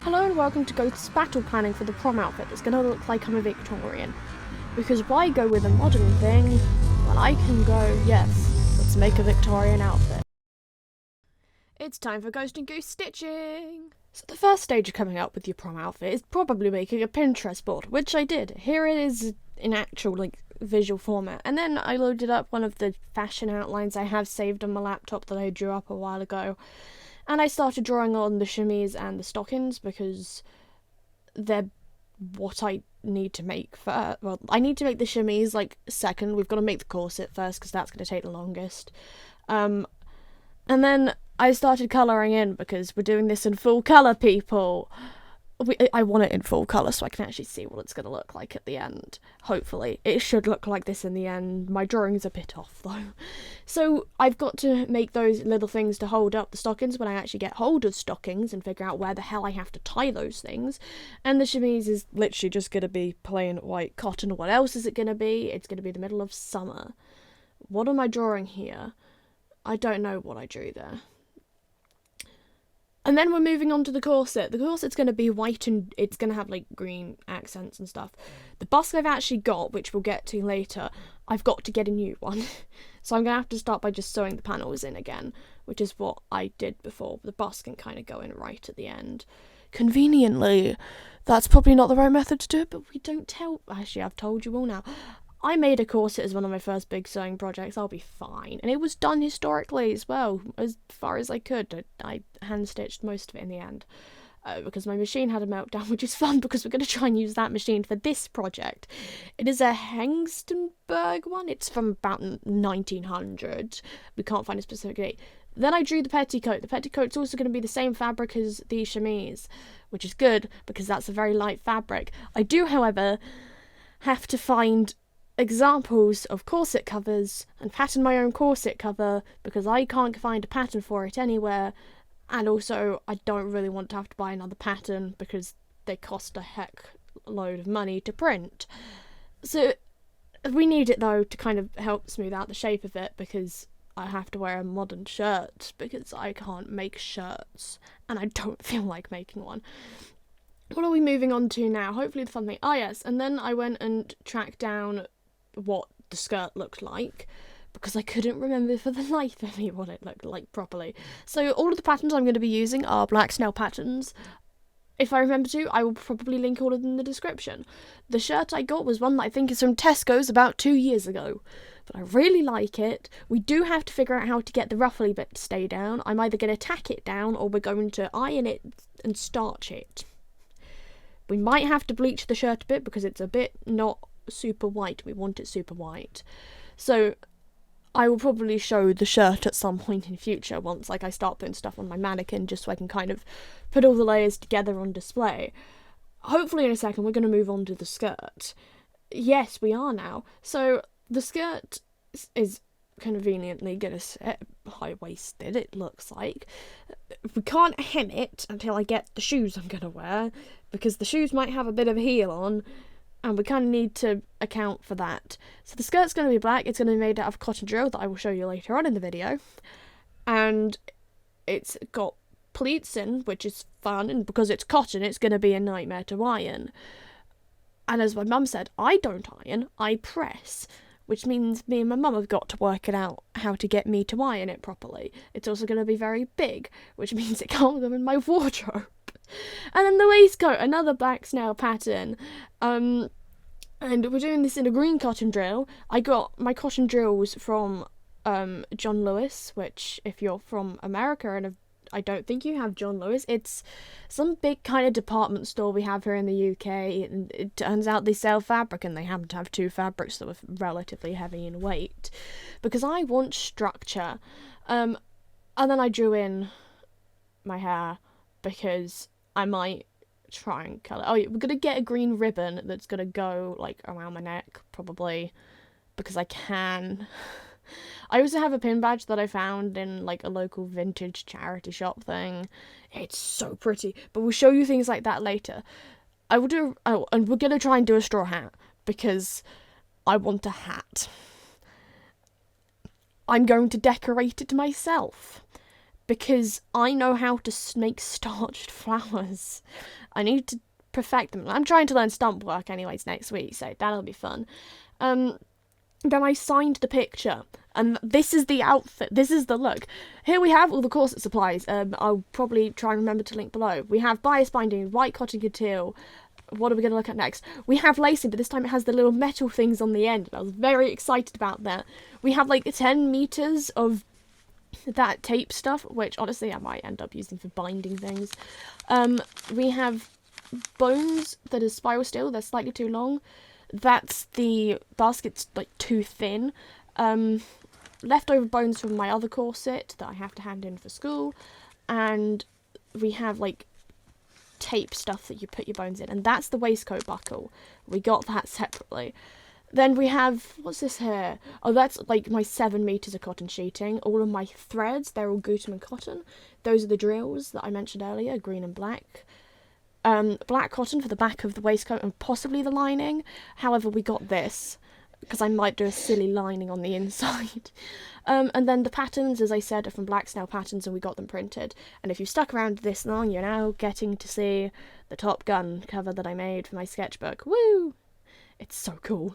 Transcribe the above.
Hello and welcome to Goose battle planning for the prom outfit that's going to look like I'm a Victorian. Because why go with a modern thing when I can go, yes, let's make a Victorian outfit. It's time for Ghost and Goose stitching! So the first stage of coming up with your prom outfit is probably making a Pinterest board, which I did. Here it is in actual visual format, and then I loaded up one of the fashion outlines I have saved on my laptop that I drew up a while ago. And I started drawing on the chemise and the stockings because they're what I need to make first. Well, I need to make the chemise second. We've got to make the corset first because that's going to take the longest. And then I started colouring in because we're doing this in full colour, people. I want it in full colour so I can actually see what it's going to look like at the end. Hopefully. It should look like this in the end. My drawing's a bit off though. So I've got to make those little things to hold up the stockings when I actually get hold of stockings and figure out where the hell I have to tie those things. And the chemise is literally just going to be plain white cotton. What else is it going to be? It's going to be the middle of summer. What am I drawing here? I don't know what I drew there. And then we're moving on to the corset. The corset's going to be white and it's going to have green accents and stuff. The bust I've actually got, which we'll get to later, I've got to get a new one. So I'm going to have to start by just sewing the panels in again, which is what I did before. The bust can kind of go in right at the end. Conveniently, that's probably not the right method to do it, but we don't tell. Actually, I've told you all now. I made a corset as one of my first big sewing projects. I'll be fine. And it was done historically as well, as far as I could. I hand-stitched most of it in the end. Because my machine had a meltdown, which is fun because we're going to try and use that machine for this project. It is a Hengstenberg one. It's from about 1900. We can't find a specific date. Then I drew the petticoat. The petticoat's also going to be the same fabric as the chemise, which is good because that's a very light fabric. I do, however, have to find examples of corset covers and pattern my own corset cover because I can't find a pattern for it anywhere, and also I don't really want to have to buy another pattern because they cost a heck load of money to print. So we need it though to kind of help smooth out the shape of it because I have to wear a modern shirt because I can't make shirts and I don't feel like making one. What are we moving on to now? Hopefully the fun thing. Ah yes, and then I went and tracked down what the skirt looked like because I couldn't remember for the life of me what it looked like properly. So all of the patterns I'm going to be using are black snail patterns. If I remember to, I will probably link all of them in the description. The shirt I got was one that I think is from Tesco's about 2 years ago, but I really like it. We do have to figure out how to get the ruffly bit to stay down. I'm either going to tack it down or we're going to iron it and starch it. We might have to bleach the shirt a bit because it's a bit not super white. We want it super white. So I will probably show the shirt at some point in future once I start putting stuff on my mannequin just so I can kind of put all the layers together on display. Hopefully in a second we're going to move on to the skirt. Yes, we are now. So the skirt is conveniently going to sit high-waisted, it looks like. We can't hem it until I get the shoes I'm going to wear because the shoes might have a bit of a heel on and we kind of need to account for that. So the skirt's going to be black. It's going to be made out of cotton drill that I will show you later on in the video. And it's got pleats in, which is fun, and because it's cotton, it's going to be a nightmare to iron. And as my mum said, I don't iron, I press, which means me and my mum have got to work it out how to get me to iron it properly. It's also going to be very big, which means it can't go in my wardrobe. And then the waistcoat, another black snail pattern. And we're doing this in a green cotton drill. I got my cotton drills from John Lewis, which if you're from America and I don't think you have John Lewis, it's some big kind of department store we have here in the UK, and it turns out they sell fabric and they happen to have two fabrics that are relatively heavy in weight because I want structure. And then I drew in my hair because I might try and colour. Oh yeah, we're going to get a green ribbon that's going to go around my neck probably because I can. I also have a pin badge that I found in a local vintage charity shop thing. It's so pretty, but we'll show you things like that later. I will do, and we're going to try and do a straw hat because I want a hat. I'm going to decorate it myself because I know how to make starched flowers. I need to perfect them. I'm trying to learn stump work anyways next week, so that'll be fun. Then I signed the picture, and this is the outfit. This is the look. Here we have all the corset supplies. I'll probably try and remember to link below. We have bias binding, white cotton couture. What are we going to look at next? We have lacing, but this time it has the little metal things on the end. I was very excited about that. We have like 10 meters of that tape stuff, which honestly I might end up using for binding things. We have bones that are spiral steel. They're slightly too long. That's the basket's like too thin. Leftover bones from my other corset that I have to hand in for school. And we have like tape stuff that you put your bones in, and that's the waistcoat buckle. We got that separately. Then we have, what's this here? Oh, that's like my 7 meters of cotton sheeting. All of my threads, they're all Goose cotton. Those are the drills that I mentioned earlier, green and black. Black cotton for the back of the waistcoat and possibly the lining. However, we got this because I might do a silly lining on the inside. And then the patterns, as I said, are from Black Snail Patterns, and we got them printed. And if you've stuck around this long, you're now getting to see the Top Gun cover that I made for my sketchbook. Woo! It's so cool.